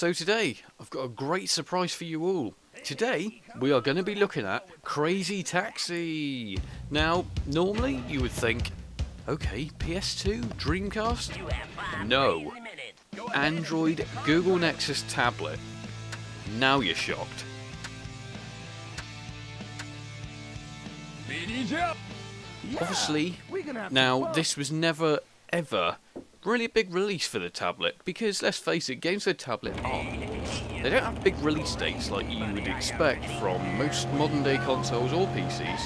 So today, I've got a great surprise for you all. Today, we are going to be looking at Crazy Taxi. Now, normally you would think, okay, PS2, Dreamcast? No. Android, Google Nexus tablet. Now you're shocked. Obviously, now this was never, ever really a big release for the tablet, because let's face it, games for the tablet they don't have big release dates like you would expect from most modern day consoles or PCs.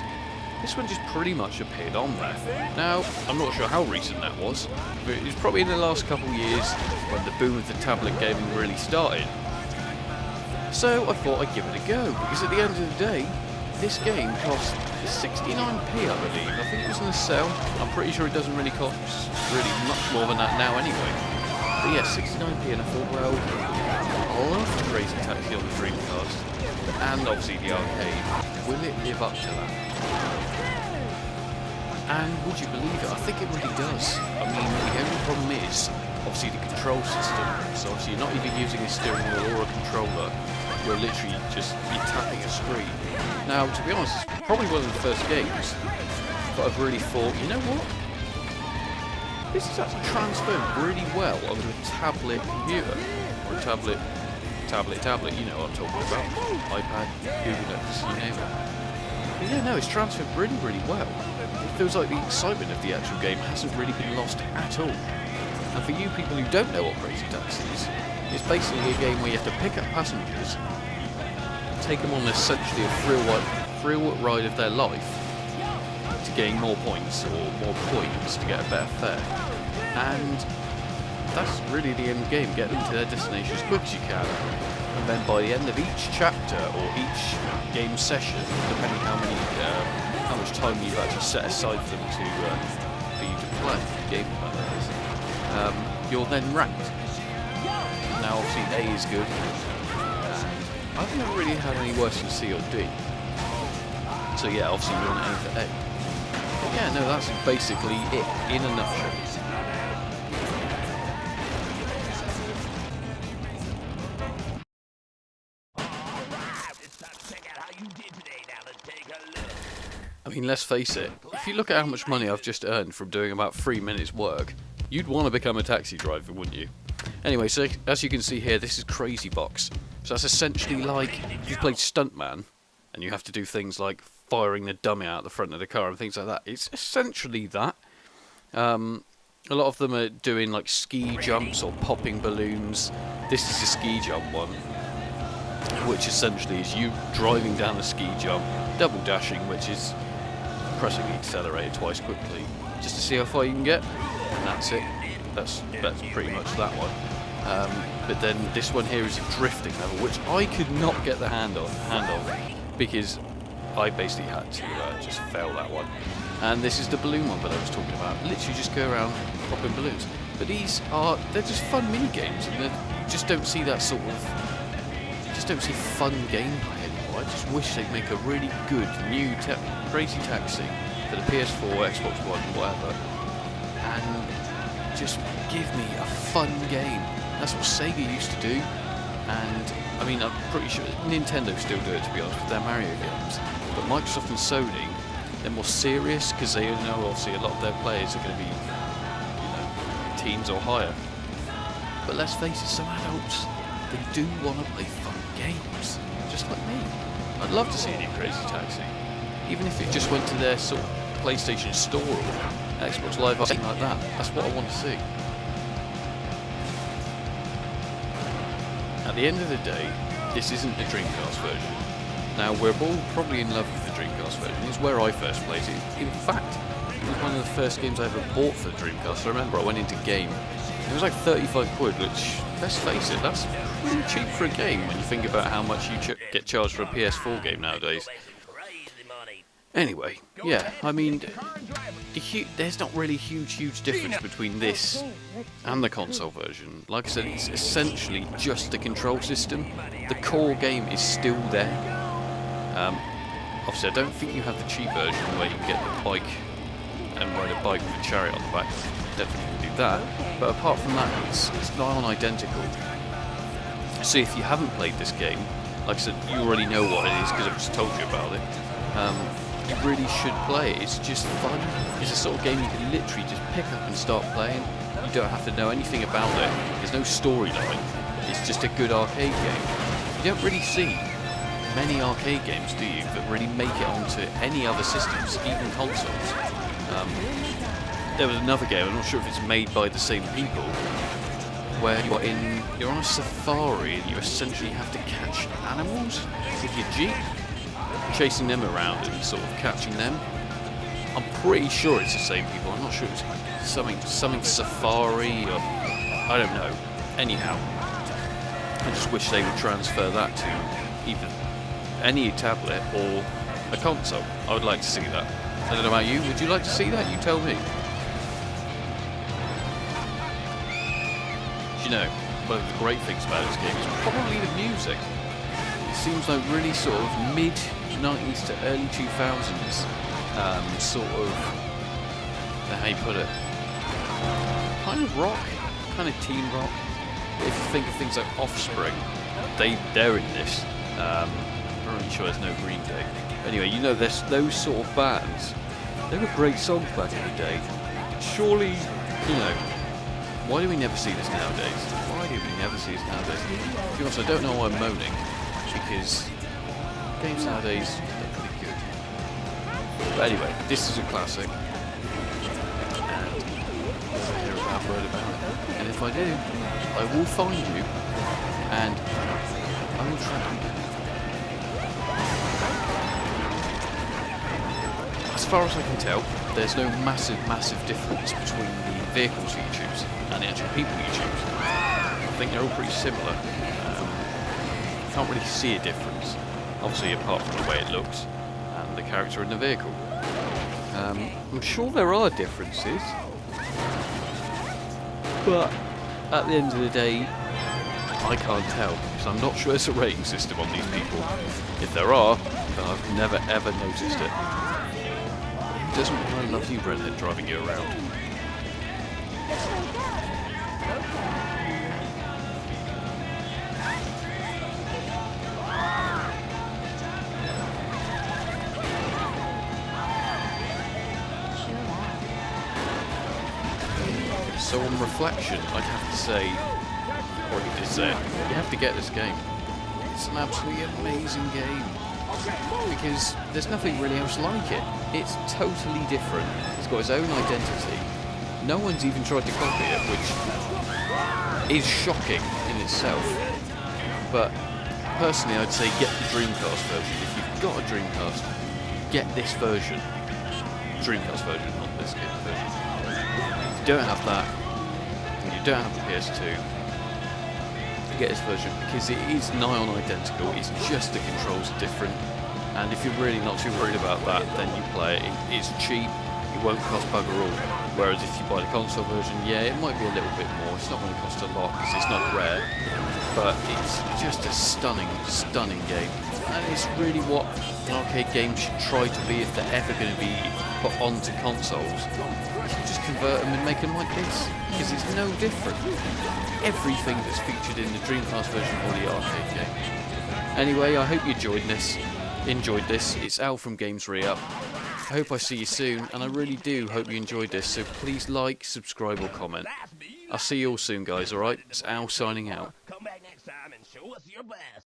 This one just pretty much appeared on there. Now, I'm not sure how recent that was, but it was probably in the last couple of years when the boom of the tablet gaming really started. So I thought I'd give it a go, because at the end of the day, this game cost 69p, I believe. I think it was in the sale. I'm pretty sure it doesn't really cost really much more than that now anyway. But yeah, 69p, and I thought, well, I love Crazy Taxi on the Dreamcast, and obviously the arcade. Will it live up to that? And would you believe it? I think it really does. I mean, the only problem is, obviously, the control system. So obviously you're not even using a steering wheel or a controller. You're literally just tapping a screen. Now, to be honest, it's probably one of the first games that I've really thought, you know what? This is actually transferred really well onto a tablet computer. Or a tablet, you know what I'm talking about. iPad, Google Nexus, you name it. But yeah, no, it's transferred really, really well. It feels like the excitement of the actual game hasn't really been lost at all. And for you people who don't know what Crazy Taxi is, it's basically a game where you have to pick up passengers, take them on essentially a thrill ride of their life to gain more points or more coins to get a better fare. And that's really the end game, get them to their destination as quick as you can. And then by the end of each chapter or each game session, depending how much time you've actually set aside for them for you to play, game that is, you're then ranked. Now obviously A is good. I've never really had any worse than C or D. So yeah, obviously you want to aim for A. But yeah, no, that's basically it in a nutshell. I mean, let's face it, if you look at how much money I've just earned from doing about 3 minutes work, you'd want to become a taxi driver, wouldn't you? Anyway, so as you can see here, this is Crazy Box. So that's essentially like if you played Stuntman, and you have to do things like firing the dummy out the front of the car and things like that. It's essentially that. A lot of them are doing like ski jumps or popping balloons. This is a ski jump one, which essentially is you driving down a ski jump, double dashing, which is pressing the accelerator twice quickly, just to see how far you can get, and that's it. That's pretty much that one. But then this one here is a drifting level, which I could not get the hand on because I basically had to just fail that one. And this is the balloon one that I was talking about. Literally just go around popping balloons. But they're just fun mini games, and you just don't see that sort of, just don't see fun gameplay anymore. I just wish they'd make a really good new Crazy Taxi for the PS4, Xbox One, whatever, and just give me a fun game. That's what Sega used to do, and I mean, I'm pretty sure Nintendo still do it, to be honest, with their Mario games. But Microsoft and Sony, they're more serious because they know obviously a lot of their players are going to be, teens or higher. But let's face it, some adults, they do want to play fun games, just like me. I'd love to see a new Crazy Taxi, even if it just went to their sort of PlayStation Store or Xbox Live or something like that. That's what I want to see. At the end of the day, this isn't a Dreamcast version. Now, we're all probably in love with the Dreamcast version. It's where I first played it. In fact, it was one of the first games I ever bought for the Dreamcast. I remember I went into game. It was like 35 quid, which, let's face it, that's pretty cheap for a game when you think about how much you get charged for a PS4 game nowadays. Anyway, yeah, I mean, there's not really a huge difference between this and the console version. Like I said, it's essentially just the control system. The core game is still there. Obviously, I don't think you have the cheap version where you can get the bike and ride a bike with a chariot on the back. Definitely do that. But apart from that, it's nigh on identical. So if you haven't played this game, like I said, you already know what it is because I've just told you about it. You really should play it. It's just fun. It's a sort of game you can literally just pick up and start playing. You don't have to know anything about it. There's no storyline. It's just a good arcade game. You don't really see many arcade games, do you, that really make it onto any other systems, even consoles. There was another game, I'm not sure if it's made by the same people, where you're on a safari and you essentially have to catch animals with your jeep, chasing them around and sort of catching them. I'm pretty sure it's the same people. I'm not sure it's something safari or I don't know. Anyhow, I just wish they would transfer that to either any tablet or a console. I would like to see that. I don't know about you. Would you like to see that? You tell me. You know, one of the great things about this game is probably the music. It seems like really sort of mid-90s to early 2000s, sort of, how you put it, kind of rock, kind of teen rock. If you think of things like Offspring, they're in this. I'm really sure there's no Green Day. Anyway, you know, there's those sort of bands. They were great songs back in the day. Surely, you know, why do we never see this nowadays? Why do we never see this nowadays? To be honest, I don't know why I'm moaning, because games nowadays are pretty good. But anyway, this is a classic, and I'll hear a bad word about it. And if I do, I will find you, and I will track you down. As far as I can tell, there's no massive difference between the vehicles you choose and the actual people you choose. I think they're all pretty similar. Can't really see a difference, obviously apart from the way it looks and the character in the vehicle. I'm sure there are differences, but at the end of the day, I can't tell, because I'm not sure there's a rating system on these people. If there are, then I've never ever noticed it. Doesn't I love you, Redhead, driving you around? So on reflection, I'd have to say, or you did say, you have to get this game. It's an absolutely amazing game. Because there's nothing really else like it. It's totally different. It's got its own identity. No one's even tried to copy it, which is shocking in itself. But personally, I'd say get the Dreamcast version. If you've got a Dreamcast, get this version. Dreamcast version, not this game version. If you don't have that, and you don't have the PS2, get this version, because it is nigh on identical. It's just the controls are different, and if you're really not too worried about that, then you play it. It's cheap, it won't cost bugger all. Whereas if you buy the console version, yeah, it might be a little bit more. It's not going to cost a lot because it's not rare, but it's just a stunning game, and it's really what an arcade game should try to be if they're ever going to be put onto consoles. You just convert them and make them like this, because it's no different. Everything that's featured in the Dreamcast version or the arcade game. Anyway, I hope you enjoyed this. It's Al from Games Re-Up. I hope I see you soon, and I really do hope you enjoyed this, so please like, subscribe or comment. I'll see you all soon, guys, alright? It's Al signing out. Come back next time and show us your best.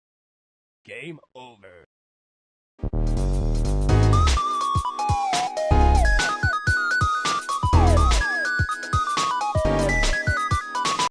Game over.